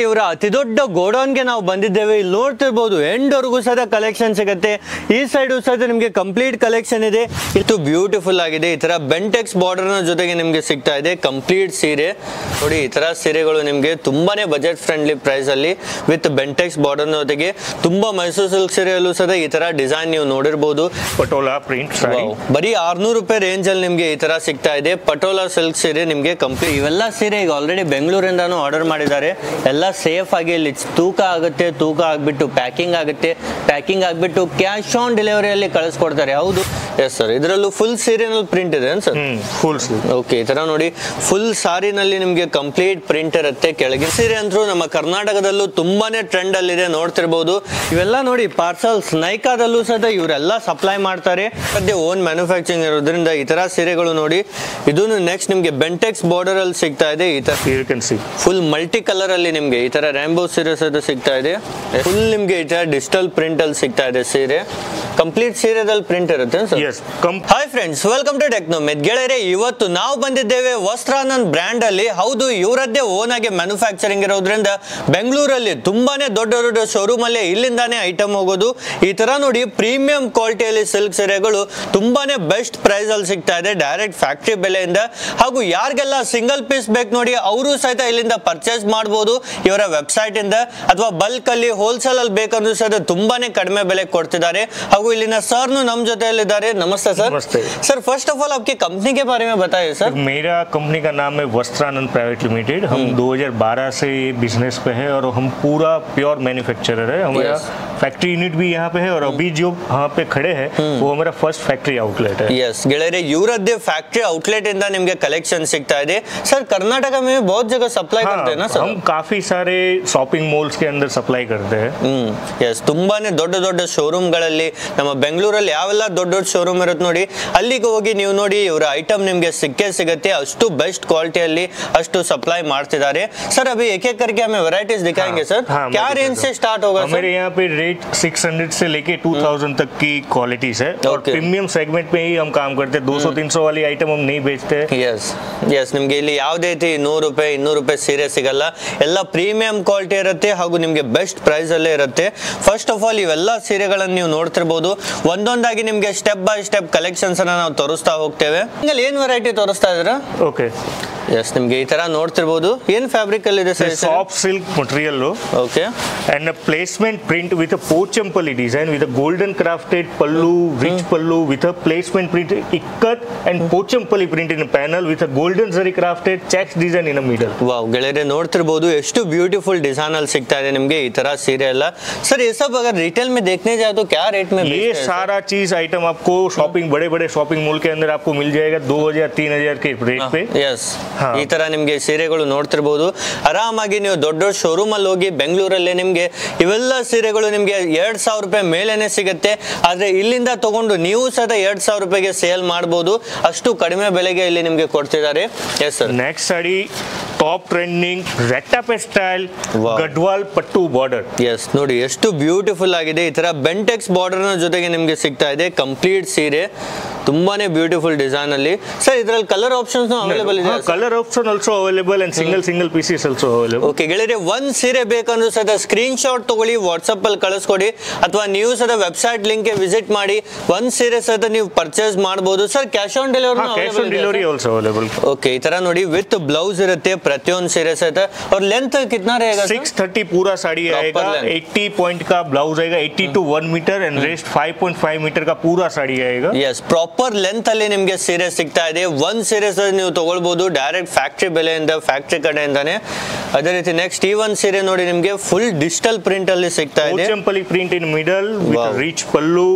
ಇವರ ಅತಿ ದೊಡ್ಡ ಗೋಡೌನ್ಗೆ ನಾವು ಬಂದಿದ್ದೇವೆ. ಇಲ್ಲಿ ನೋಡ್ತಿರ್ಬೋದು ಎಂಡ್ವರೆಗೂ ಸಹ ಕಲೆಕ್ಷನ್ ಸಿಗುತ್ತೆ. ಈ ಸೈಡ್ ಸಹ ನಿಮಗೆ ಕಂಪ್ಲೀಟ್ ಕಲೆಕ್ಷನ್ ಇದೆ. ಇದು ಬ್ಯೂಟಿಫುಲ್ ಆಗಿದೆ. ಈ ತರ ಬೆಂಟೆಕ್ಸ್ ಬಾರ್ಡರ್ ನ ಜೊತೆಗೆ ನಿಮಗೆ ಸಿಗ್ತಾ ಇದೆ ಕಂಪ್ಲೀಟ್ ಸೀರೆ. ನೋಡಿ ಈ ತರ ಸೀರೆಗಳು ನಿಮಗೆ ತುಂಬಾನೇ ಬಜೆಟ್ ಫ್ರೆಂಡ್ಲಿ ಪ್ರೈಸ್ ಅಲ್ಲಿ ವಿತ್ ಬೆಂಟೆಕ್ಸ್ ಬಾರ್ಡರ್ ಜೊತೆಗೆ ತುಂಬಾ ಮೈಸೂರು ಸಿಲ್ಕ್ ಸೀರೆಯಲ್ಲೂ ಸಹ ಈ ತರ ಡಿಸೈನ್ ನೀವು ನೋಡಿರಬಹುದು. ಪಟೋಲಾ ಪ್ರಿಂಟ್ ಸಾರಿ ಬರೀ 600 ರೂಪಾಯಿ ರೇಂಜ್ ಅಲ್ಲಿ ನಿಮಗೆ ಈ ತರ ಸಿಗ್ತಾ ಇದೆ. ಪಟೋಲಾ ಸಿಲ್ಕ್ ಸೀರೆ ನಿಮಗೆ ಕಂಪ್ಲೀಟ್. ಇವೆಲ್ಲ ಸೀರೆ ಈಗ ಆಲ್ರೆಡಿ ಬೆಂಗಳೂರಿಂದಾನು ಆರ್ಡರ್ ಮಾಡಿದ್ದಾರೆ. ಎಲ್ಲ ಸೇಫ್ ಆಗಿ ಇಲ್ಲಿ ತೂಕ ಆಗುತ್ತೆ, ತೂಕ ಆಗ್ಬಿಟ್ಟು ಪ್ಯಾಕಿಂಗ್ ಆಗುತ್ತೆ, ಪ್ಯಾಕಿಂಗ್ ಆಗ್ಬಿಟ್ಟು ಕ್ಯಾಶ್ ಆನ್ ಡೆಲಿವರಿಯಲ್ಲಿ ಕಳಿಸ್ಕೊಡ್ತಾರೆ. ಹೌದು ಎಸ್ ಸರ್. ಇದರಲ್ಲೂ ಫುಲ್ ಸೀರೆನಲ್ಲಿ ಪ್ರಿಂಟ್ ಇದೆ ಸರ್. Full okay. ಈ ತರ ನೋಡಿ ಫುಲ್ ಸಾರಿನಲ್ಲಿ ನಿಮಗೆ ಕಂಪ್ಲೀಟ್ ಪ್ರಿಂಟ್ ಇರುತ್ತೆ. ಕೆಳಗಿನ ಸೀರೆ ಅಂತೂ ನಮ್ಮ ಕರ್ನಾಟಕದಲ್ಲೂ ತುಂಬಾನೇ ಟ್ರೆಂಡ್ ಅಲ್ಲಿದೆ, ನೋಡ್ತಿರ್ಬೋದು. ಇವೆಲ್ಲ ನೋಡಿ ಪಾರ್ಸಲ್ಸ್ ನೈಕಾದಲ್ಲೂ ಸಹ ಇವರೆಲ್ಲ ಸಪ್ಲೈ ಮಾಡ್ತಾರೆ. ಅದೇ ಓನ್ ಮ್ಯಾನುಫ್ಯಾಕ್ಚರಿಂಗ್ ಇರೋದ್ರಿಂದ ಈ ತರ ಸೀರೆಗಳು ನೋಡಿ. ಇದು ನೆಕ್ಸ್ಟ್ ನಿಮ್ಗೆ ಬೆಂಟೆಕ್ಸ್ ಬಾರ್ಡರ್ ಅಲ್ಲಿ ಸಿಗ್ತಾ ಇದೆ. ಈ ತರ ಫುಲ್ ಮಲ್ಟಿ ಕಲರ್ ಅಲ್ಲಿ ನಿಮ್ಗೆ ಈ ತರ ರ್ಯಾಂಬೋ ಸೀರೆ ಸಹ ಸಿಗ್ತಾ ಇದೆ. ಫುಲ್ ನಿಮ್ಗೆ ಈ ತರ ಡಿಜಿಟಲ್ ಪ್ರಿಂಟ್ ಅಲ್ಲಿ ಸಿಗ್ತಾ ಇದೆ ಸೀರೆ. ಕಂಪ್ಲೀಟ್ ಸೀರೆದಲ್ಲಿ ಪ್ರಿಂಟ್ ಇರುತ್ತೆ sir. Hi friends, welcome to Technomet. ಗೆಳೆಯರೆ, ಇವತ್ತು ನಾವು ಬಂದಿದ್ದೇವೆ ವಸ್ತ್ರಾನಂದ್ ಬ್ರ್ಯಾಂಡ್ ಅಲ್ಲಿ. ಹೌದು, ಇವರದ್ದೇ ಓನ್ ಆಗಿ ಮ್ಯಾನುಫ್ಯಾಕ್ಚರಿಂಗ್ ಇರೋದ್ರಿಂದ ಬೆಂಗಳೂರಲ್ಲಿ ತುಂಬಾನೇ ದೊಡ್ಡ ದೊಡ್ಡ ಶೋರೂಮ್ ಅಲ್ಲಿ ಇಲ್ಲಿಂದಾನೇ ಐಟಮ್ ಹೋಗೋದು. ಈ ತರ ನೋಡಿ ಪ್ರೀಮಿಯಂ ಕ್ವಾಲಿಟಿಯಲ್ಲಿ ಸಿಲ್ಕ್ ಸೀರೆಗಳು ತುಂಬಾನೇ ಬೆಸ್ಟ್ ಪ್ರೈಸ್ ಅಲ್ಲಿ ಸಿಗ್ತಾ ಇದೆ, ಡೈರೆಕ್ಟ್ ಫ್ಯಾಕ್ಟರಿ ಬೆಲೆಯಿಂದ. ಹಾಗೂ ಯಾರಿಗೆಲ್ಲ ಸಿಂಗಲ್ ಪೀಸ್ ಬೇಕು ನೋಡಿ, ಅವರು ಸಹಿತ ಇಲ್ಲಿಂದ ಪರ್ಚೇಸ್ ಮಾಡಬಹುದು ಇವರ ವೆಬ್ಸೈಟ್ ಇಂದ. ಅಥವಾ ಬಲ್ಕ್ ಅಲ್ಲಿ ಹೋಲ್ಸೇಲ್ ಅಲ್ಲಿ ಬೇಕಂದ್ರೂ ಸಹಿತ ತುಂಬಾನೇ ಕಡಿಮೆ ಬೆಲೆ ಕೊಡ್ತಿದ್ದಾರೆ. ಹಾಗೂ इलिना सर नम जोते नमस्ते सर. नमस्ते सर. फर्स्ट ऑफ ऑल आपकी कंपनी के बारे में बताइए सर. मेरा कंपनी का नाम है वस्त्रानंद प्राइवेट लिमिटेड. हम 2012 से बिजनेस पे है और हम पूरा प्योर मैन्युफैक्चरर है. हमारा फैक्ट्री यूनिट भी यहाँ पे है और अभी जो यहाँ पे खड़े हैं वो हमारा फर्स्ट फैक्ट्री आउटलेट है. यस ಗೆಳೆಯರೆ, ಇವರದ್ದೇ ಫ್ಯಾಕ್ಟರಿ ಔಟ್ಲೆಟ್ ಇಂದ ನಿಮಗೆ ಕಲೆಕ್ಷನ್ ಸಿಗ್ತಾ ಇದೆ. सर कर्नाटक में बहुत जगह सप्लाई करते हैं ना सर? हम काफी सारे शॉपिंग मॉल्स के अंदर सप्लाई करते हैं. यस, ತುಂಬಾನೇ ದೊಡ್ಡ ದೊಡ್ಡ ಶೋರೂಮ್ ಗಳಲ್ಲಿ ನಮ್ಮ ಬೆಂಗಳೂರಲ್ಲಿ ಯಾವೆಲ್ಲ ದೊಡ್ಡ ದೊಡ್ಡ ಶೋರೂಮ್ ಇರುತ್ತೆ ನೋಡಿ, ಅಲ್ಲಿಗೆ ಹೋಗಿ ನೀವು ನೋಡಿ ಇವರ ಐಟಮ್ ನಿಮಗೆ ಸಿಗುತ್ತೆ. ಅಷ್ಟು ಬೆಸ್ಟ್ ಕ್ವಾಲಿಟಿಯಲ್ಲಿ अಷ್ಟು सप्लाई ಮಾಡ್ತಿದ್ದಾರೆ. सर अभी एक एक करके हमें वैरायटीज दिखाएंगे सर. क्या रेंज से स्टार्ट होगा सर? हमारे यहाँ पे रेट 600 से लेके 2000 तक की क्वालिटीज है और प्रीमियम सेगमेंट में ही हम काम करते हैं. 200-300 वाली आइटम हम नहीं बेचते. यस यस, ನಿಮಗೆ ಇಲ್ಲಿ ಯಾವುದೇ ರೀತಿ 100 ರೂಪಾಯಿ 200 ರೂಪಾಯಿ ಸೀರೆ ಸಿಗಲ್ಲ. ಎಲ್ಲ ಪ್ರೀಮಿಯಂ ಕ್ವಾಲಿಟಿ ಇರುತ್ತೆ ಹಾಗೂ ನಿಮಗೆ ಬೆಸ್ಟ್ ಪ್ರೈಸ್ ಅಲ್ಲೇ ಇರುತ್ತೆ. ಫಸ್ಟ್ ಆಫ್ ಆಲ್ ಇವೆಲ್ಲ ಸೀರೆಗಳನ್ನು ನೀವು ನೋಡ್ತಿರಬಹುದು. ಒಂದೊಂದಾಗಿ ನಿಮಗೆ ಸ್ಟೆಪ್ ಬೈ ಸ್ಟೆಪ್ ಕಲೆಕ್ಷನ್ಸ್ ಅನ್ನು ನಾವು ತೋರಿಸ್ತಾ ಹೋಗ್ತೇವೆ. ನಿಮಗೆ ಏನು ವೆರೈಟಿ ತೋರಿಸ್ತಾ ಇದ್ದೀರಾ? ಓಕೆ यस, ನಿಮಗೆ ಈ ತರ ನೋಡ್ತಿರಬಹುದು. ಏನು ಫ್ಯಾಬ್ರಿಕ್ ಅಲ್ಲಿ ಇದೆ sir? Soft silk material. Okay. and a placement print with a pochampally design with a golden crafted pallu, rich pallu with a placement print ikkat and pochampally print in a panel with a golden zari crafted checks design in a middle. Wow ಗೆಳೆಯರೆ, ನೋಡ್ತಿರಬಹುದು ಎಷ್ಟು beautiful design ಅಲ್ಲಿ ಸಿಗ್ತಾ ಇದೆ ನಿಮಗೆ ಈ ತರ ಸೀರೆ ಎಲ್ಲ. सर ये सब अगर रिटेल में देखने जाए तो क्या रेट में ये सारा चीज आइटम आपको शॉपिंग बड़े-बड़े शॉपिंग मॉल के अंदर आपको मिल जाएगा 2000-3000 के रेट पे. यस, ಈ ತರ ನಿಮಗೆ ಸೀರೆಗಳು ನೋಡ್ತಿರಬಹುದು. ಆರಾಮಾಗಿ ನೀವು ದೊಡ್ಡ ದೊಡ್ಡ ಶೋರೂಮ್ ಅಲ್ಲಿ ಹೋಗಿ ಬೆಂಗಳೂರಲ್ಲಿ ನಿಮಗೆ ಇವೆಲ್ಲ ಸೀರೆಗಳು ನಿಮಗೆ 2000 ರೂಪಾಯಿ ಮೇಲೇನೆ ಸಿಗುತ್ತೆ. ಆದ್ರೆ ಇಲ್ಲಿಂದ ತಗೊಂಡು ನೀವು ಸಹ 2000 ರೂಪಾಯಿಗೆ ಸೇಲ್ ಮಾಡಬಹುದು. ಅಷ್ಟು ಕಡಿಮೆ ಬೆಲೆಗೆ ಇಲ್ಲಿ ನಿಮಗೆ ಕೊಡ್ತಿದ್ದಾರೆ. Yes sir. Next sari top trending ರೆಟ್ಟಾಪೆ ಸ್ಟೈಲ್ ಗಡ್ವಾಲ್ ಪಟ್ಟು ಬಾರ್ಡರ್. ಎಸ್, ನೋಡಿ ಎಷ್ಟು ಬ್ಯೂಟಿಫುಲ್ ಆಗಿದೆ. ಈ ತರ ಬೆಂಟೆಕ್ಸ್ ಬಾರ್ಡರ್ ನ ಜೊತೆಗೆ ನಿಮಗೆ ಸಿಗ್ತಾ ಇದೆ ಕಂಪ್ಲೀಟ್ ಸೀರೆ. ತುಂಬಾನೇ ಬ್ಯೂಟಿಫುಲ್ ಡಿಸೈನ್ ಅಲ್ಲಿ. ಸರ್ ಇದರಲ್ಲಿ ಕಲರ್ ಆಪ್ಷನ್ಸ್ ಅವೈಲೇಬಲ್ ಇದೆ? Colour option also available and single pieces also available. Okay ಗೆಳೆಯರೆ, ಒಂದ್ ಸೀರೆ ಬೇಕಂದ್ರೂ ಸಹ ಸ್ಕ್ರೀನ್ ಶಾಟ್ ತಗೊಳ್ಳಿ, ವಾಟ್ಸ್ಆಪ್ ಅಲ್ಲಿ ಕಳಿಸ್ಕೊಡಿ ಅಥವಾ ನೀವು ಸಹ ವೆಬ್ಸೈಟ್ ಲಿಂಕ್ ಗೆ ವಿಸಿಟ್ ಮಾಡಿ ಒಂದ್ ಸೀರೆ ಸಹ ನೀವು ಪರ್ಚೇಸ್ ಮಾಡಬಹುದು. Sir cash on delivery also available. Okay, ಈ ತರ ನೋಡಿ ವಿತ್ ಬ್ಲೌಸ್ ಇರುತ್ತೆ ಪ್ರತಿಯೊಂದು ಸೀರೆ ಸಹಿತ. और लेंथ कितना रहेगा? 630 पूरा साड़ी आएगा. 80 पॉइंट का ब्लाउज आएगा. 80 to 1 metre and rest 5.5 metre का पूरा साड़ी आएगा. यस, प्रॉपर लेंथ ಅಲ್ಲಿ ನಿಮಗೆ ಸೀರೆ ಸಿಗ್ತಾ ಇದೆ. ಒಂದ್ ಸೀರೆ ಸಹ ನೀವು ತಗೊಳ್ಳಬಹುದು ಡೈರೆಕ್ಟ್ ಫ್ಯಾಕ್ಟರಿ ಬೆಲೆಯಿಂದ, ಫ್ಯಾಕ್ಟರಿ ಕಡೆಯಿಂದಾನೆ. ಅದೇ ರೀತಿ ನೆಕ್ಸ್ಟ್ ಈ ಒಂದು ಸೀರೆ ನೋಡಿ ನಿಮಗೆ ಫುಲ್ ಡಿಜಿಟಲ್ ಪ್ರಿಂಟ್ ಅಲ್ಲಿ ಸಿಗ್ತಾ ಇದೆ. pochampally print in middle with rich pallu.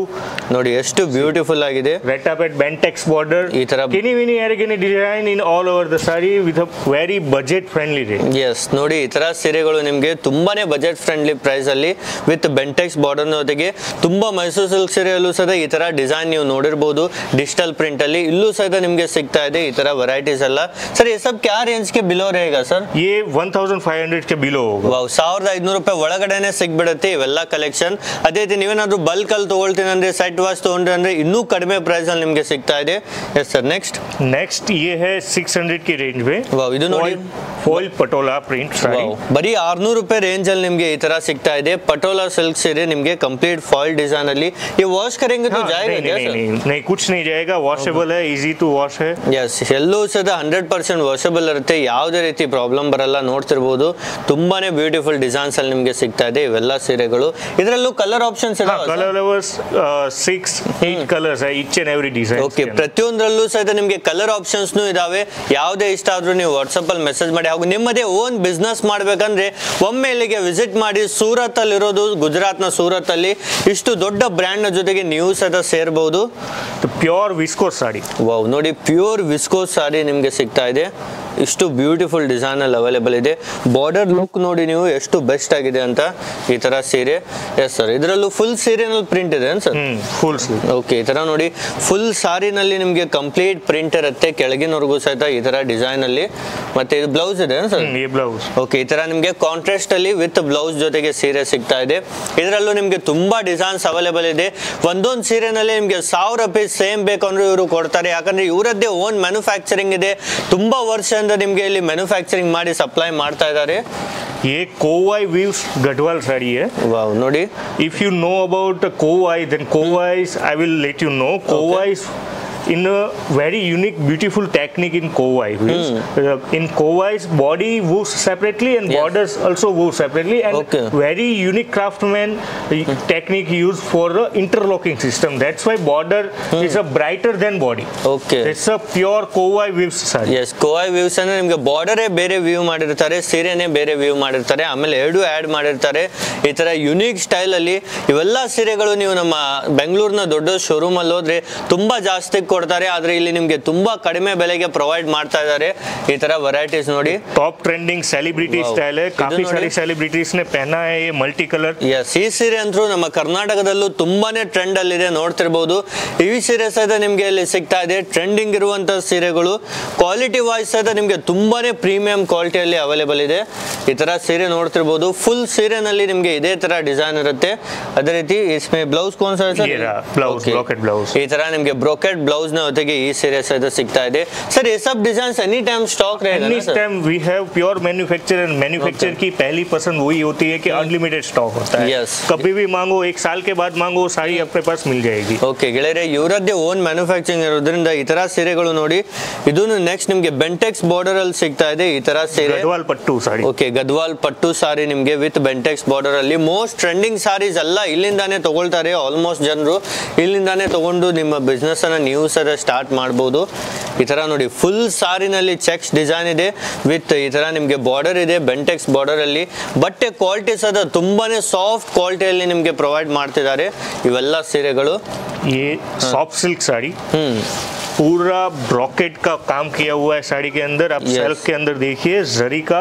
ನೋಡಿ ಎಷ್ಟು ಬ್ಯೂಟಿಫುಲ್ ಆಗಿದೆ. Rettapet bentex border. ಈ ತರ kini vini arigini design in all over the saree with a very budget friendly rate. Yes, ನೋಡಿ ಈ ತರ ಸೀರೆಗಳು ನಿಮಗೆ ತುಂಬಾನೇ ಬಜೆಟ್ ಫ್ರೆಂಡ್ಲಿ ಪ್ರೈಸ್ ಅಲ್ಲಿ ವಿತ್ ಬೆಂಟೆಕ್ಸ್ ಬಾರ್ಡರ್ ಜೊತೆಗೆ ತುಂಬಾ ಮೈಸೂರು ಸಿಲ್ಕ್ ಸೀರೆಯಲ್ಲೂ ಸಹ ಈ ತರ ಡಿಸೈನ್ ನೀವು ನೋಡಿರಬಹುದು. डिजिटल प्रिंट ಅಲ್ಲಿ ಇಲ್ಲೂ ಸಹಿತ ನಿಮಗೆ ಸಿಗ್ತಾ ಇದೆ ಈ ತರ ವೆರೈಟೀಸ್ ಎಲ್ಲ ಸರ್ ये सब क्या रेंज के बिलो रहेगा सर ये 1500 के बिलो होगा ವಾವ್ 1500 ರೂಪಾಯಿ ಒಳಗಡೆನೆ ಸಿಗ್ಬಿಡುತ್ತೆ ಇವೆಲ್ಲ ಕಲೆಕ್ಷನ್ ಅದೇ ರೀತಿ ನೀವೇನಾದ್ರೂ ಬಲ್ಕ್ ಅಲ್ಲಿ ತಗೊಳ್ತೀನಿ ಅಂದ್ರೆ ಸೆಟ್ ವಾಚ್ ತಗೊಂಡ್ರೆ ಅಂದ್ರೆ ಇನ್ನೂ ಕಡಿಮೆ ಪ್ರೈಸ್ ಅಲ್ಲಿ ನಿಮಗೆ ಸಿಗ್ತಾ ಇದೆ ಎಸ್ ಸರ್ ನೆಕ್ಸ್ಟ್ ये है 600 की रेंज में ವಾವ್ ಇದು ನೋಡಿ ಫಾಯಿಲ್ ಪಟೋಲಾ ಪ್ರಿಂಟ್ ಸಾರಿ ಬರೀ 600 ರೂಪಾಯಿ ರೇಂಜ್ ಅಲ್ಲಿ ನಿಮಗೆ ಈ ತರ ಸಿಗ್ತಾ ಇದೆ ಪಟೋಲಾ ಸಿಲ್ಕ್ ಸೀರೆ ನಿಮಗೆ ಕಂಪ್ಲೀಟ್ ಫಾಯಿಲ್ ಡಿಸೈನ್ ಅಲ್ಲಿ ये वॉश करेंगे तो जाएगा क्या सर नहीं कुछ नहीं जाएगा वॉशेबल है इजी टू वॉश है यस ಎಲ್ಲೂ ಸದ 100% ವಾಷಬಲ್ ಇರುತ್ತೆ ಯಾವುದೇ ರೀತಿ ಪ್ರಾಬ್ಲಮ್ ಬರಲ್ಲ ನೋಡ್ತಿರಬಹುದು ತುಂಬಾನೇ ಬ್ಯೂಟಿಫುಲ್ ಡಿಸೈನ್ಸ್ ಅಲ್ಲಿ ನಿಮಗೆ ಸಿಗ್ತಾ ಇದೆ ಇವೆಲ್ಲ ಸೀರೆಗಳು ಇದರಲ್ಲೂ ಕಲರ್ ಆಪ್ಷನ್ಸ್ ಇದಾವೆ colour levels 6-8 colours each and every design okay ಪ್ರತಿಯೊಂದರಲ್ಲೂ ಸಹಿತ ನಿಮಗೆ ಕಲರ್ ಆಪ್ಷನ್ಸ್ ಇದಾವೆ ಯಾವುದೇ ಇಷ್ಟ ಆದ್ರೂ ನೀವು ವಾಟ್ಸ್ಆಪ್ ಅಲ್ಲಿ ಮೆಸೇಜ್ ಮಾಡಿ ಹಾಗೂ ನಿಮ್ಮದೇ ಓನ್ ಬಿಸ್ನೆಸ್ ಮಾಡಬೇಕಂದ್ರೆ ಒಮ್ಮೆ ಇಲ್ಲಿಗೆ ವಿಸಿಟ್ ಮಾಡಿ ಸೂರತ್ ಅಲ್ಲಿ ಇರೋದು ಗುಜರಾತ್ ನ ಸೂರತ್ ಅಲ್ಲಿ ಇಷ್ಟು ದೊಡ್ಡ ಬ್ರ್ಯಾಂಡ್ ನ ಜೊತೆಗೆ ನೀವು ಸಹಿತ ಸೇರಬಹುದು ಪ್ಯೂರ್ ವಿಸ್ಕೋಸ್ ಸಾಡಿ ವಾವ್ ನೋಡಿ ಪ್ಯೂರ್ ವಿಸ್ಕೋಸ್ ಸಾಡಿ ನಿಮಗೆ ಸಿಗ್ತಾ ಇದೆ ಇಷ್ಟು ಬ್ಯೂಟಿಫುಲ್ ಡಿಸೈನ್ ಅಲ್ಲಿ ಅವೈಲೇಬಲ್ ಇದೆ ಬಾರ್ಡರ್ ಲುಕ್ ನೋಡಿ ನೀವು ಎಷ್ಟು ಬೆಸ್ಟ್ ಆಗಿದೆ ಅಂತ ಈ ತರ ಸೀರೆ ಎಸ್ ಸರ್ ಇದರಲ್ಲೂ ಫುಲ್ ಸೀರೆನಲ್ಲಿ ಪ್ರಿಂಟ್ ಇದೆ ಸರ್ ಫುಲ್ ಓಕೆ ಈ ತರ ನೋಡಿ ಫುಲ್ ಸಾರಿನಲ್ಲಿ ನಿಮಗೆ ಕಂಪ್ಲೀಟ್ ಪ್ರಿಂಟ್ ಇರುತ್ತೆ ಕೆಳಗಿನವರೆಗೂ ಸಹಿತ ಈ ತರ ಡಿಸೈನ್ ಅಲ್ಲಿ ಮತ್ತೆ ಇದು ಬ್ಲೌಸ್ ಇದೆ ಸರ್ ಬ್ಲೌಸ್ ಓಕೆ ಈ ತರ ನಿಮಗೆ ಕಾಂಟ್ರಾಸ್ಟ್ ಅಲ್ಲಿ ವಿತ್ ಬ್ಲೌಸ್ ಜೊತೆಗೆ ಸೀರೆ ಸಿಗ್ತಾ ಇದೆ ಇದರಲ್ಲೂ ನಿಮಗೆ ತುಂಬಾ ಡಿಸೈನ್ಸ್ ಅವೈಲೇಬಲ್ ಇದೆ ಒಂದೊಂದು ಸೀರೆನಲ್ಲಿ ನಿಮಗೆ 1000 ಪೀಸ್ ಸೇಮ್ ಬೇಕಂದ್ರೆ ಇವರು ಕೊಡ್ತಾರೆ ಯಾಕಂದ್ರೆ ಇವರದ್ದೇ ಓನ್ ಮ್ಯಾನುಫ್ಯಾಕ್ಚರಿಂಗ್ ಇದೆ ತುಂಬಾ ವರ್ಷ ನಿಮಗೆ ಇಲ್ಲಿ ಮ್ಯಾನುಫ್ಯಾಕ್ಚರಿಂಗ್ ಮಾಡಿ ಸಪ್ಲೈ ಮಾಡ್ತಾ ಇದ್ದಾರೆ ये कोवाई वीव्स गढ़वाल साड़ी है वाव नोडी if you know about kovai then kovai I will let you know kovai in a very unique beautiful technique in Kowai in Kowai's body woos separately and borders also woo separately and very unique craftsman technique used for the interlocking system that's why border is a brighter than body it's a pure Kowai weaves saree yes Kowai weaves ಅಂದ್ರೆ ನಿಮಗೆ border ಬೇರೆ view ಮಾಡಿರ್ತಾರೆ ಸೀರೆನೇ ಬೇರೆ view ಮಾಡಿರ್ತಾರೆ ಆಮೇಲೆ ಎರಡು add ಮಾಡಿರ್ತಾರೆ ಈ ತರ ಯುನಿಕ್ ಸ್ಟೈಲ್ ಅಲ್ಲಿ ಇವೆಲ್ಲ ಸೀರೆಗಳು ನೀವು ನಮ್ಮ ಬೆಂಗಳೂರಿನ ದೊಡ್ಡ ಶೋರೂಮ್ ಅಲ್ಲಿ ಹೋದ್ರೆ ತುಂಬಾ ಜಾಸ್ತಿ ಕೊಡ್ತಾರೆ ಆದ್ರೆ ಇಲ್ಲಿ ನಿಮಗೆ ತುಂಬಾ ಕಡಿಮೆ ಬೆಲೆಗೆ ಪ್ರೊವೈಡ್ ಮಾಡ್ತಾ ಇದ್ದಾರೆ ಈ ತರ ವೆರೈಟೀಸ್ ನೋಡಿ टॉप ट्रेंडिंग सेलिब्रिटी स्टाइल है काफी सारी सेलिब्रिटीज ने पहना है ये मल्टी कलर यस ಈ ಸೀರೆ ಅಂತೂ ನಮ್ಮ ಕರ್ನಾಟಕದಲ್ಲೂ ತುಂಬಾನೇ ಟ್ರೆಂಡ್ ಅಲ್ಲಿ ಇದೆ ನೋಡ್ತಿರಬಹುದು ಈ ಸೀರೆ ಸಹಿತ ನಿಮಗೆ ಇಲ್ಲಿ ಸಿಗ್ತಾ ಇದೆ ಟ್ರೆಂಡಿಂಗ್ ಇರುವಂತ ಸೀರೆಗಳು ಕ್ವಾಲಿಟಿ ವೈಸ್ ಸಹಿತ ನಿಮಗೆ ತುಂಬಾನೇ ಪ್ರೀಮಿಯಂ ಕ್ವಾಲಿಟಿಯಲ್ಲಿ ಅವೈಲೇಬಲ್ ಇದೆ ಈ ತರ ಸೀರೆ ನೋಡ್ತಿರಬಹುದು ಫುಲ್ ಸೀರೆನಲ್ಲಿ ನಿಮಗೆ ಇದೇ ತರ ಡಿಸೈನ್ ಇರುತ್ತೆ ಅದೇ ರೀತಿ इसमें ಬ್ಲೌಸ್ कौन सा है सर ब्लाउज ब्रोकेट ब्लाउज ಈ ತರ ನಿಮಗೆ ಬ್ರೋಕೆಟ್ ಬ್ಲೌಸ್ ನ ಜೊತೆಗೆ ಈ ಸೀರೆ ಸಹಿತ ಸಿಗ್ತಾ ಇದೆ सर ये सब डिजाइन्स एनी टाइम स्टॉक रहेगा any time we have pure manufacture and manufacture की पहली पसंद वही होती है कि अनलिमिटेड स्टॉक होता है कभी भी मांगो 1 साल के बाद मांगो साड़ी अपने पास मिल जाएगी ओके ಗೆಳೆಯರೇ ಇವರದ್ದೇ ಓನ್ ಮ್ಯಾನುಫ್ಯಾಕ್ಚರಿಂಗ್ ಇರೋದ್ರಿಂದ ಈ ತರ ಸೀರೆಗಳು ನೋಡಿ ಇದನ್ನು ನೆಕ್ಸ್ಟ್ ನಿಮಗೆ ಬೆಂಟೆಕ್ಸ್ ಬಾರ್ಡರ್ ಅಲ್ಲಿ ಸಿಗ್ತಾ ಇದೆ ಈ ತರ ಸೀರೆ ಗದ್ವಾಲ್ ಪಟ್ಟು ಸಾರಿ ಓಕೆ ಗದ್ವಾಲ್ ಪಟ್ಟು ಸಾರಿ ನಿಮಗೆ ವಿತ್ ಬೆಂಟೆಕ್ಸ್ ಬಾರ್ಡರ್ ಅಲ್ಲಿ ಮೋಸ್ಟ್ ಟ್ರೆಂಡಿಂಗ್ ಸಾರೀಸ್ ಎಲ್ಲ ಇಲ್ಲಿಂದಾನೇ ತಗೊಳ್ತಾರೆ ಆಲ್ಮೋಸ್ಟ್ ಜನರು ಇಲ್ಲಿಂದಾನೇ ತಗೊಂಡು ನಿಮ್ಮ ಬಿಸ್ನೆಸ್ ಅನ್ನ ನೀವು ಸಹ ಸ್ಟಾರ್ಟ್ ಮಾಡಬಹುದು ಈ ತರ ನೋಡಿ ಫುಲ್ ಸಾರಿನಲ್ಲಿ ಚೆಕ್ಸ್ ಡಿಸೈನ್ ಇದೆ ವಿತ್ ಈ ತರ ನಿಮಗೆ ಬಾರ್ಡರ್ ಇದೆ ಬೆಂಟೆಕ್ಸ್ ಬಾರ್ಡರ್ ಅಲ್ಲಿ ಬಟ್ಟೆ ಕ್ವಾಲಿಟಿ ಸಹ ತುಂಬಾನೇ ಸಾಫ್ಟ್ ಕ್ವಾಲಿಟಿಯಲ್ಲಿ ನಿಮಗೆ ಪ್ರೊವೈಡ್ ಮಾಡ್ತಿದ್ದಾರೆ ಇವೆಲ್ಲ ಸೀರೆಗಳು ये सॉफ्ट सिल्क साड़ी पूरा ब्रॉकेट का काम किया हुआ है साड़ी के अंदर आप सेल्फ के अंदर देखिए जरी का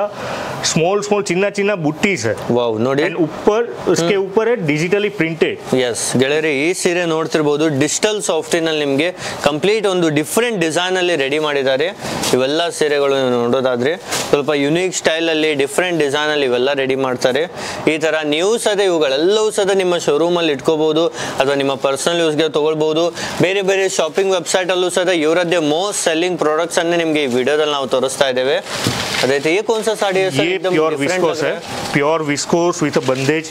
स्मॉल स्मॉल चिन्ना चिन्ना बुट्टीज है वाव ನೋಡಿ ऊपर उसके ऊपर है डिजिटली प्रिंटेड यस ಗೆಳೆಯರೇ ಈ ಸೀರೆ ನೋಡ್ತಿರಬಹುದು ಡಿಜಿಟಲ್ ಸಾಫ್ಟಿನಲ್ಲಿ ನಿಮಗೆ ಕಂಪ್ಲೀಟ್ ಒಂದು ಡಿಫರೆಂಟ್ ಡಿಸೈನ್ ಅಲ್ಲಿ ರೆಡಿ ಮಾಡಿದ್ದಾರೆ ಇವೆಲ್ಲ ಸೀರೆಗಳು ನೋಡೋದಾದ್ರೆ ಸ್ವಲ್ಪ ಯುನಿಕ್ ಸ್ಟೈಲ್ ಅಲ್ಲಿ ಡಿಫರೆಂಟ್ ಡಿಸೈನ್ ಅಲ್ಲಿ ಇವೆಲ್ಲ ರೆಡಿ ಮಾಡ್ತಾರೆ ಈ ತರ ನೀವು ಸಹ ಇವುಗಳೆಲ್ಲವೂ ಸಹ ನಿಮ್ಮ ಶೋರೂಮ್ ಅಲ್ಲಿ ಇಟ್ಕೋಬಹುದು ಅಥವಾ ನಿಮ್ಮ ಪರ್ಸನಲ್ ಯೂಸ್ಗೆ ತಗೊಳ್ಬಹುದು ಬೇರೆ ಬೇರೆ ಶಾಪಿಂಗ್ ವೆಬ್ಸೈಟ್ ಅಲ್ಲೂ ಸಹ ಇವರದ್ದೇ ಮೋಸ್ಟ್ ಸೆಲ್ಲಿಂಗ್ ಪ್ರಾಡಕ್ಟ್ಸ್ ಅನ್ನು ನಿಮಗೆ ಈ ವಿಡಿಯೋದಲ್ಲಿ ನಾವು ತೋರಿಸ್ತಾ ಇದ್ದೇವೆ ಅದೇ ರೀತಿ ये कौन सा साड़ी है सर एकदम प्योर विस्कोस है pure viscous with bandhej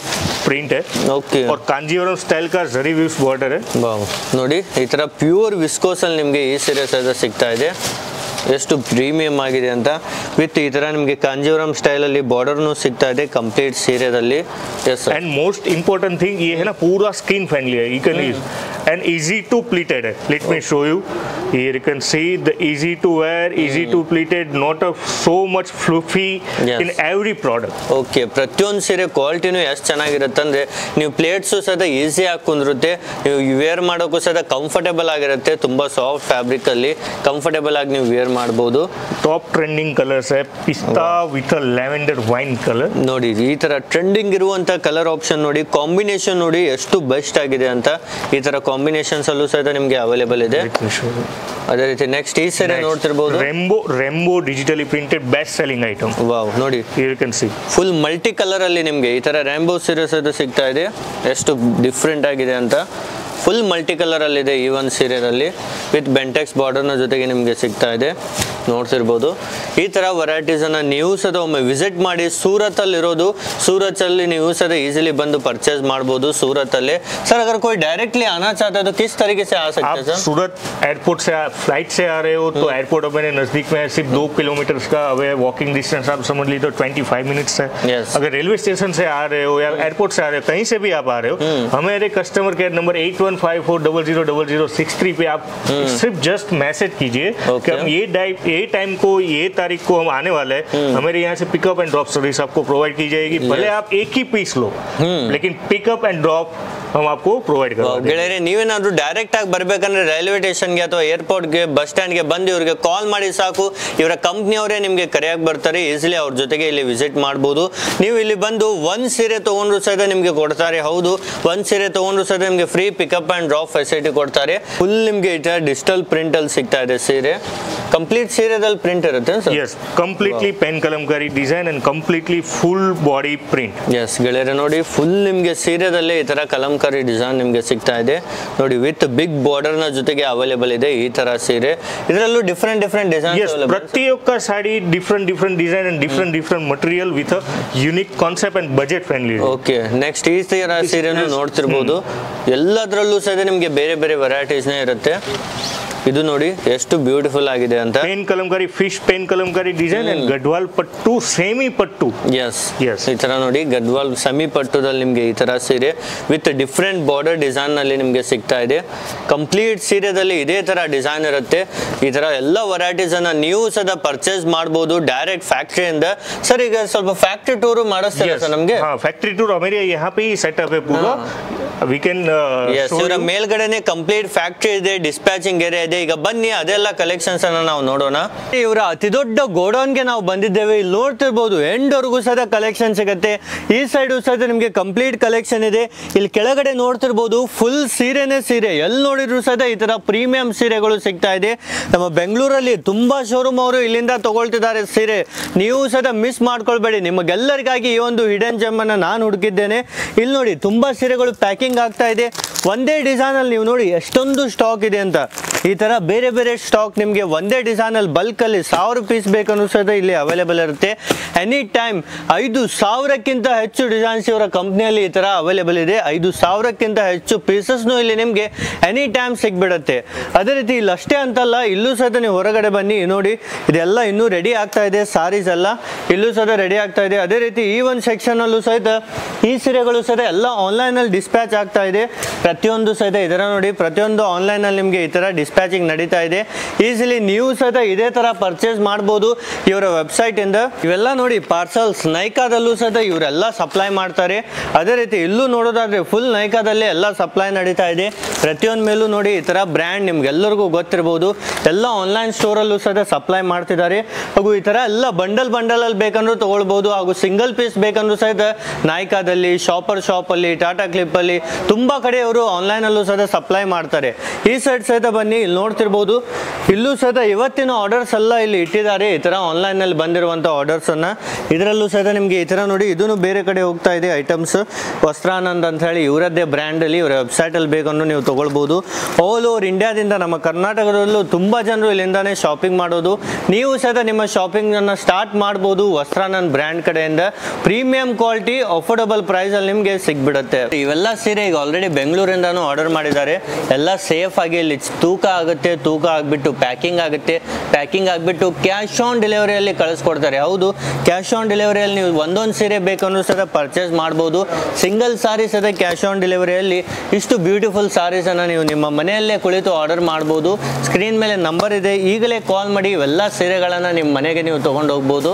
print है ओके और कांजीवरम स्टाइल का जरी वीव्स बॉर्डर है वाव ನೋಡಿ ಈ ತರ ಪ್ಯೂರ್ ವಿಸ್ಕೋಸ್ ಅಲ್ಲಿ ನಿಮಗೆ ಈ ಸೀರೆ ಸಹ ಸಿಗ್ತಾ ಇದೆ ಎಷ್ಟು ಪ್ರೀಮಿಯಂ ಆಗಿದೆ ಅಂತ ವಿತ್ ಈ ತರ ನಿಮಗೆ ಕಾಂಜೀವರಂ ಸ್ಟೈಲ್ ಅಲ್ಲಿ ಬಾರ್ಡರ್ ನು ಸಿಗ್ತಾ ಇದೆ ಕಂಪ್ಲೀಟ್ ಸೀರೆದಲ್ಲಿ yes and most important thing ये है ना पूरा स्किन फ्रेंडली है you can use and easy to pleated है let me show you here you can see the easy to wear easy to pleated not a so much fluffy in every product okay ಪ್ರತಿಯೊಂದು ಸೀರೆ ಕ್ವಾಲಿಟಿನೂ ಎಷ್ಟು ಚೆನ್ನಾಗಿರುತ್ತೆ ಅಂದ್ರೆ ನೀವು plates ಸಹ easy ಆಗಿ ಕುಂದಿರುತ್ತೆ ನೀವು ವೇರ್ ಮಾಡೋಕ್ಕೂ ಸಹ ಕಂಫರ್ಟೇಬಲ್ ಆಗಿರುತ್ತೆ ತುಂಬಾ ಸಾಫ್ಟ್ ಫ್ಯಾಬ್ರಿಕ್ ಅಲ್ಲಿ ಕಂಫರ್ಟೇಬಲ್ ಆಗಿ ನೀವು ವೇರ್ ಮಾಡಬಹುದು ಟಾಪ್ ಟ್ರೆಂಡಿಂಗ್ ಕಲರ್ಸ್ है पिस्ता with a lavender wine color ನೋಡಿ ಈ ತರ ಟ್ರೆಂಡಿಂಗ್ ಇರುವಂತ ಕಲರ್ ಆಪ್ಷನ್ ನೋಡಿ ಕಾಂಬಿನೇಷನ್ ನೋಡಿ ಎಷ್ಟು ಬೆಸ್ಟ್ ಆಗಿದೆ ಅಂತ ಈ ತರ ಕಾಂಬಿನೇಷನ್ಸ್ ಅಲ್ಲೂ ಸಹಿತ ನಿಮಗೆ ಅವೈಲೇಬಲ್ ಇದೆ. ಅದೇ ರೀತಿ ನೆಕ್ಸ್ಟ್ ಈ ಸೀರೆ ನೋಡ್ತಿರ್ಬೋದು, rainbow digitally printed best selling item. Wow, ನೋಡಿ you can see full multi colour ಅಲ್ಲಿ ನಿಮಗೆ ಈ ತರ ರೆಂಬೋ ಸೀರೆ ಸಹಿತ ಸಿಗ್ತಾ ಇದೆ. ಎಷ್ಟು ಡಿಫ್ರೆಂಟ್ ಆಗಿದೆ ಅಂತ. ಫುಲ್ ಮಲ್ಟಿ ಕಲರ್ ಅಲ್ಲಿ ಇದೆ ಈ ಒಂದು ಸೀರೆಯಲ್ಲಿ, ವಿತ್ ಬೆಂಟೆಕ್ಸ್ ಬಾರ್ಡರ್ನ ಜೊತೆಗೆ ನಿಮಗೆ ಸಿಗ್ತಾ ಇದೆ. ನೋಡ್ತಿರ್ಬೋದು ಈ ತರ ವೆರೈಟೀಸ್ ಅನ್ನ ನೀವು ಸದ ಒಮ್ಮೆ ವಿಸಿಟ್ ಮಾಡಿ. सूरत अल्लिरोदु, सूरत अल्ली ನೀವು ಸದ ಈಜಿಲಿ ಬಂದು ಪರ್ಚೇಸ್ ಮಾಡಬಹುದು सूरत अल्ले. सर अगर कोई डायरेक्टली आना चाहता है तो किस तरीके से आ सकते हैं सर? सूरत एयरपोर्ट से फ्लाइट से आ रहे हो तो एयरपोर्ट अपने नजदीक में है, सिर्फ 2 किलोमीटर का अवे वॉकिंग डिस्टेंस आप समझ ली तो 25 मिनट्स है. अगर रेलवे स्टेशन से आ रहे हो या एयरपोर्ट से आ रहे हो, कहीं से भी आप आ रहे हो, हमारे कस्टमर केयर नंबर 8154000063 पे आप सिर्फ जस्ट मैसेज कीजिए कि हम ये टाइम को ये तारीख को हम आने वाले हैं, हमारे यहाँ से पिकअप एंड ड्रॉप सर्विस आपको प्रोवाइड की जाएगी. भले आप एक ही पीस लो लेकिन पिकअप एंड ड्रॉप हम आपको प्रोवाइड करेंगे. ಗೆಳೆಯರೇ, ನೀವೇನಾದ್ರೂ ಡೈರೆಕ್ಟ್ ಆಗಿ ಬರಬೇಕಂದ್ರೆ ರೈಲ್ವೆ ಸ್ಟೇಷನ್ಗೆ ಅಥವಾ ಏರ್ಪೋರ್ಟ್ಗೆ ಬಸ್ ಸ್ಟ್ಯಾಂಡ್ಗೆ ಬಂದು ಇವರಿಗೆ ಕಾಲ್ ಮಾಡಿ ಸಾಕು. ಇವರ ಕಂಪ್ನಿಯವರೇ ನಿಮಗೆ ಕರೆಯಾಗಿ ಬರ್ತಾರೆ. ಈಸಿಲಿ ಅವ್ರ ಜೊತೆಗೆ ಇಲ್ಲಿ ವಿಸಿಟ್ ಮಾಡಬಹುದು. ನೀವು ಇಲ್ಲಿ ಬಂದು ಒಂದು ಸೀರೆ ತಗೊಂಡ್ರು ಸಹಿತ ನಿಮಗೆ ಕೊಡ್ತಾರೆ. ಹೌದು, ಒಂದು ಸೀರೆ ತಗೊಂಡ್ರು ಸಹಿತ ನಿಮಗೆ free pickup and drop facility ಕೊಡ್ತಾರೆ. ಫುಲ್ ನಿಮಗೆ ಈ ತರ ಡಿಜಿಟಲ್ ಪ್ರಿಂಟ್ ಅಲ್ಲಿ ಸಿಗ್ತಾ ಇದೆ ಸೀರೆ. ಕಂಪ್ಲೀಟ್ ಸೀರೆದಲ್ಲಿ ಪ್ರಿಂಟ್ ಇರುತ್ತೆ sir? Yes, completely pen kalamkari design and completely full body print. Yes ಗೆಳೆಯರೆ, ನೋಡಿ ಫುಲ್ ನಿಮಗೆ ಸೀರೆದಲ್ಲೇ ಈ ತರ ಕಲಂಕಾರಿ ಡಿಸೈನ್ ನಿಮಗೆ ಸಿಗ್ತಾ ಇದೆ. ನೋಡಿ ವಿತ್ ಬಿಗ್ ಬಾರ್ಡರ್ ನ ಜೊತೆಗೆ ಅವೈಲೇಬಲ್ ಇದೆ ಈ ತರ ಸೀರೆ. ಇದರಲ್ಲೂ ಡಿಫರೆಂಟ್ ಡಿಸೈನ್. ಪ್ರತಿಯೊಕ್ಕ sari different design and different material with unique concept and budget friendly. Okay, next ಈ ತರ ಸೀರೆನೂ ನೋಡ್ತಿರ್ಬೋದು. ಎಲ್ಲದರಲ್ಲೂ ಸಹಿತ ನಿಮಗೆ ಬೇರೆ ಬೇರೆ ವೆರೈಟೀಸ್ನೇ ಇರುತ್ತೆ. ಇದು ನೋಡಿ ಎಷ್ಟು ಬ್ಯೂಟಿಫುಲ್ ಆಗಿದೆ ಅಂತ. Pain Kalamkari, fish pain Kalamkari design and Gadwal ಪಟ್ಟು, ಸೆಮಿ ಪಟ್ಟು. ಎಸ್, ಈ ತರ ನೋಡಿ ಗಡ್ವಾಲ್ ಸೆಮಿ ಪಟ್ಟುದಲ್ಲಿ ನಿಮಗೆ ಈ ತರ ಸೀರೆ ವಿತ್ ಡಿಫ್ರೆಂಟ್ ಬಾರ್ಡರ್ ಡಿಸೈನ್ ನಲ್ಲಿ ನಿಮಗೆ ಸಿಗ್ತಾ ಇದೆ. ಕಂಪ್ಲೀಟ್ ಸೀರೆದಲ್ಲಿ ಇದೇ ತರ ಡಿಸೈನ್ ಇರುತ್ತೆ. ಈ ತರ ಎಲ್ಲ ವೆರೈಟೀಸ್ ಅನ್ನ ನೀವು ಸದ ಪರ್ಚೇಸ್ ಮಾಡಬಹುದು ಡೈರೆಕ್ಟ್ ಫ್ಯಾಕ್ಟರಿಯಿಂದ. ಸರ್, ಈಗ ಸ್ವಲ್ಪ ಫ್ಯಾಕ್ಟರಿ ಟೂರ್ ಮಾಡಿಸ್ತೀರಾ ಸರ್ ನಮಗೆ? ಫ್ಯಾಕ್ಟರಿ ಟೂರ್ हमारे यहाँ पे ही सेटअप है पूरा. वी कैन ಇವರ ಮೇಲ್ಗಡೆನೆ ಕಂಪ್ಲೀಟ್ ಫ್ಯಾಕ್ಟರಿ ಇದೆ, ಡಿಸ್ಪ್ಯಾಚಿಂಗ್ ಏರಿಯಾ ಇದೆ. ಈಗ ಬನ್ನಿ ಅದೆಲ್ಲ ಕಲೆಕ್ಷನ್ಸ್ ಅನ್ನ ನಾವು ನೋಡೋಣ. ಇವರ ಅತಿ ದೊಡ್ಡ ಗೋಡೌನ್ ಗೆ ನಾವು ಬಂದಿದ್ದೇವೆ. ಇಲ್ಲಿ ನೋಡ್ತಿರ್ಬೋದು ಎಂಡ್ ವರೆಗೂ ಸಹ ಕಲೆಕ್ಷನ್ ಸಿಗುತ್ತೆ. ಈ ಸೈಡ್ ಸಹ ನಿಮಗೆ ಕಂಪ್ಲೀಟ್ ಕಲೆಕ್ಷನ್ ಇದೆ. ಇಲ್ಲಿ ಕೆಳಗಡೆ ನೋಡ್ತಿರ್ಬೋದು ಫುಲ್ ಸೀರೆನೇ ಸೀರೆ. ಎಲ್ಲಿ ನೋಡಿದ್ರು ಸಹ ಈ ತರ ಪ್ರೀಮಿಯಂ ಸೀರೆಗಳು ಸಿಗ್ತಾ ಇದೆ. ನಮ್ಮ ಬೆಂಗಳೂರಲ್ಲಿ ತುಂಬಾ ಶೋರೂಮ್ ಅವರು ಇಲ್ಲಿಂದ ತಗೊಳ್ತಿದ್ದಾರೆ ಸೀರೆ. ನೀವು ಸಹ ಮಿಸ್ ಮಾಡ್ಕೊಳ್ಬೇಡಿ. ನಿಮಗೆಲ್ಲರಿಗಾಗಿ ಈ ಒಂದು ಹಿಡನ್ ಜೆಮ್ ಅನ್ನ ನಾನು ಹುಡುಕಿದ್ದೇನೆ. ಇಲ್ಲಿ ನೋಡಿ ತುಂಬಾ ಸೀರೆಗಳು ಪ್ಯಾಕಿಂಗ್ ಆಗ್ತಾ ಇದೆ. ಒಂದೇ ಡಿಸೈನ್ ಅಲ್ಲಿ ನೀವು ನೋಡಿ ಎಷ್ಟೊಂದು ಸ್ಟಾಕ್ ಇದೆ ಅಂತ. ಈ ತರ ಬೇರೆ ಬೇರೆ ಸ್ಟಾಕ್ ನಿಮಗೆ ಒಂದೇ ಡಿಸೈನ್ ಅಲ್ಲಿ ಬಲ್ಕ್ ಅಲ್ಲಿ 1000 ಪೀಸ್ ಬೇಕನ್ನೂ ಸಹ ಇಲ್ಲಿ ಅವೈಲೇಬಲ್ ಇರುತ್ತೆ. ಎನಿ ಟೈಮ್ 5000ಕ್ಕಿಂತ ಹೆಚ್ಚು ಡಿಸೈನ್ಸ್ ಇವರ ಕಂಪ್ನಿಯಲ್ಲಿ ಈ ತರ ಅವೈಲೇಬಲ್ ಇದೆ. 5000ಕ್ಕಿಂತ ಹೆಚ್ಚು ಪೀಸಸ್ನು ಇಲ್ಲಿ ನಿಮಗೆ ಎನಿ ಟೈಮ್ ಸಿಗ್ಬಿಡುತ್ತೆ. ಅದೇ ರೀತಿ ಇಲ್ಲಿ ಅಷ್ಟೇ ಅಂತಲ್ಲ, ಇಲ್ಲೂ ಸಹ ನೀವು ಹೊರಗಡೆ ಬನ್ನಿ ನೋಡಿ ಇದೆಲ್ಲ ಇನ್ನೂ ರೆಡಿ ಆಗ್ತಾ ಇದೆ. ಸಾರೀಸ್ ಎಲ್ಲ ಇಲ್ಲೂ ಸಹ ರೆಡಿ ಆಗ್ತಾ ಇದೆ. ಅದೇ ರೀತಿ ಈ ಒಂದು ಸೆಕ್ಷನ್ ಅಲ್ಲೂ ಸಹಿತ ಈ ಸೀರೆಗಳು ಸಹಿತ ಎಲ್ಲ ಆನ್ಲೈನ್ ಅಲ್ಲಿ ಡಿಸ್ಪ್ಯಾಚ್ ಆಗ್ತಾ ಇದೆ. ಪ್ರತಿಯೊಂದು ಸಹಿತ ಇದರ ನೋಡಿ ಪ್ರತಿಯೊಂದು ಆನ್ಲೈನ್ ಅಲ್ಲಿ ನಿಮಗೆ ಈ ತರ ಡಿಸ್ಪ್ಯಾಚಿಂಗ್ ನಡೀತಾ ಇದೆ. ಈಸಿಲಿ ನೀವು ಸಹಿತ ಇದೇ ತರ ಪರ್ಚೇಸ್ ಮಾಡಬಹುದು ಇವರ ವೆಬ್ಸೈಟ್ ಇಂದ. ಇವೆಲ್ಲ ನೋಡಿ ಪಾರ್ಸಲ್ಸ್ ನೈಕಾದಲ್ಲೂ ಸಹಿತ ಇವರೆಲ್ಲ ಸಪ್ಲೈ ಮಾಡ್ತಾರೆ. ಅದೇ ರೀತಿ ಇಲ್ಲೂ ನೋಡೋದಾದ್ರೆ ಫುಲ್ ನೈಕಾದಲ್ಲಿ ಎಲ್ಲ ಸಪ್ಲೈ ನಡೀತಾ ಇದೆ. ಪ್ರತಿಯೊಂದು ಮೇಲೂ ನೋಡಿ ಈ ತರ ಬ್ರ್ಯಾಂಡ್ ನಿಮ್ಗೆಲ್ಲರಿಗೂ ಗೊತ್ತಿರಬಹುದು. ಎಲ್ಲ ಆನ್ಲೈನ್ ಸ್ಟೋರ್ ಅಲ್ಲೂ ಸಹಿತ ಸಪ್ಲೈ ಮಾಡ್ತಿದ್ದಾರೆ. ಹಾಗೂ ಈ ತರ ಎಲ್ಲ ಬಂಡಲ್ ಅಲ್ಲಿ ಬೇಕಂದ್ರೂ ತಗೊಳ್ಬಹುದು. ಹಾಗೂ ಸಿಂಗಲ್ ಪೀಸ್ ಬೇಕಂದ್ರೂ ಸಹಿತ ನೈಕಾದಲ್ಲಿ, ಶಾಪ್ ಅಲ್ಲಿ, ಟಾಟಾ ಕ್ಲಿಪ್ ಅಲ್ಲಿ ತುಂಬಾ ಕಡೆ ಅವರು ಆನ್ಲೈನ್ ಅಲ್ಲೂ ಸಹಿತ ಸಪ್ಲೈ ಮಾಡ್ತಾರೆ. ಈ ಸೈಡ್ ಸಹಿತ ಬನ್ನಿ, ಇಲ್ಲಿ ನೋಡ್ತಿರ್ಬೋದು ಇಲ್ಲೂ ಸಹಿತ ಇವತ್ತಿನ ಆರ್ಡರ್ಸ್ ಎಲ್ಲ ಇಲ್ಲಿ ಇಟ್ಟಿದ್ದಾರೆ. ಈ ತರ ಆನ್ಲೈನ್ ನಲ್ಲಿ ಬಂದಿರುವಂತ ಆರ್ಡರ್ಸ್ ಅನ್ನ ಇದರಲ್ಲೂ ಸಹಿತ ನಿಮ್ಗೆ ಈ ತರ ನೋಡಿ ಇದನ್ನು ಬೇರೆ ಕಡೆ ಹೋಗ್ತಾ ಇದೆ ಐಟಮ್ಸ್. ವಸ್ತ್ರಾನಂದ್ ಅಂತ ಹೇಳಿ ಇವರದ್ದೇ ಬ್ರ್ಯಾಂಡ್ ಅಲ್ಲಿ ಇವರ ವೆಬ್ಸೈಟ್ ಅಲ್ಲಿ ಬೇಕಂದ್ರೂ ನೀವು ತಗೊಳ್ಬಹುದು. ಆಲ್ ಓವರ್ ಇಂಡಿಯಾದಿಂದ ನಮ್ಮ ಕರ್ನಾಟಕದಲ್ಲೂ ತುಂಬಾ ಜನರು ಇಲ್ಲಿಂದಾನೇ ಶಾಪಿಂಗ್ ಮಾಡೋದು. ನೀವು ಸಹಿತ ನಿಮ್ಮ ಶಾಪಿಂಗ್ ಅನ್ನ ಸ್ಟಾರ್ಟ್ ಮಾಡಬಹುದು ವಸ್ತ್ರಾನಂದ್ ಬ್ರ್ಯಾಂಡ್ ಕಡೆಯಿಂದ. ಪ್ರೀಮಿಯಂ ಕ್ವಾಲಿಟಿ ಅಫೋರ್ಡಬಲ್ ಪ್ರೈಸ್ ಅಲ್ಲಿ ನಿಮ್ಗೆ ಸಿಗ್ಬಿಡುತ್ತೆ. ಇವೆಲ್ಲ ಸೀರೆ ಈಗ ಆಲ್ರೆಡಿ ಬೆಂಗಳೂರಿಂದಾನು ಆರ್ಡರ್ ಮಾಡಿದ್ದಾರೆ. ಎಲ್ಲ ಸೇಫ್ ಆಗಿ ಇಲ್ಲಿ ತೂಕ ಆಗುತ್ತೆ, ತೂಕ ಆಗ್ಬಿಟ್ಟು ಪ್ಯಾಕಿಂಗ್ ಆಗುತ್ತೆ, ಪ್ಯಾಕಿಂಗ್ ಆಗ್ಬಿಟ್ಟು ಕ್ಯಾಶ್ ಆನ್ ಡೆಲಿವರಿಯಲ್ಲಿ ಕಳಿಸ್ಕೊಡ್ತಾರೆ. ಹೌದು, ಕ್ಯಾಶ್ ಆನ್ ಡೆಲಿವರಿಯಲ್ಲಿ ನೀವು ಒಂದೊಂದು ಸೀರೆ ಬೇಕನ್ನೂ ಸಹ ಪರ್ಚೇಸ್ ಮಾಡ್ಬೋದು. ಸಿಂಗಲ್ ಸಾರೀಸ್ ಅದ ಕ್ಯಾಶ್ ಆನ್ ಡೆಲಿವರಿಯಲ್ಲಿ ಇಷ್ಟು ಬ್ಯೂಟಿಫುಲ್ ಸಾರೀಸ್ ಅನ್ನ ನೀವು ನಿಮ್ಮ ಮನೆಯಲ್ಲೇ ಕುಳಿತು ಆರ್ಡರ್ ಮಾಡ್ಬೋದು. ಸ್ಕ್ರೀನ್ ಮೇಲೆ ನಂಬರ್ ಇದೆ, ಈಗಲೇ ಕಾಲ್ ಮಾಡಿ ಇವೆಲ್ಲ ಸೀರೆಗಳನ್ನ ನಿಮ್ಮ ಮನೆಗೆ ನೀವು ತಗೊಂಡು ಹೋಗ್ಬೋದು.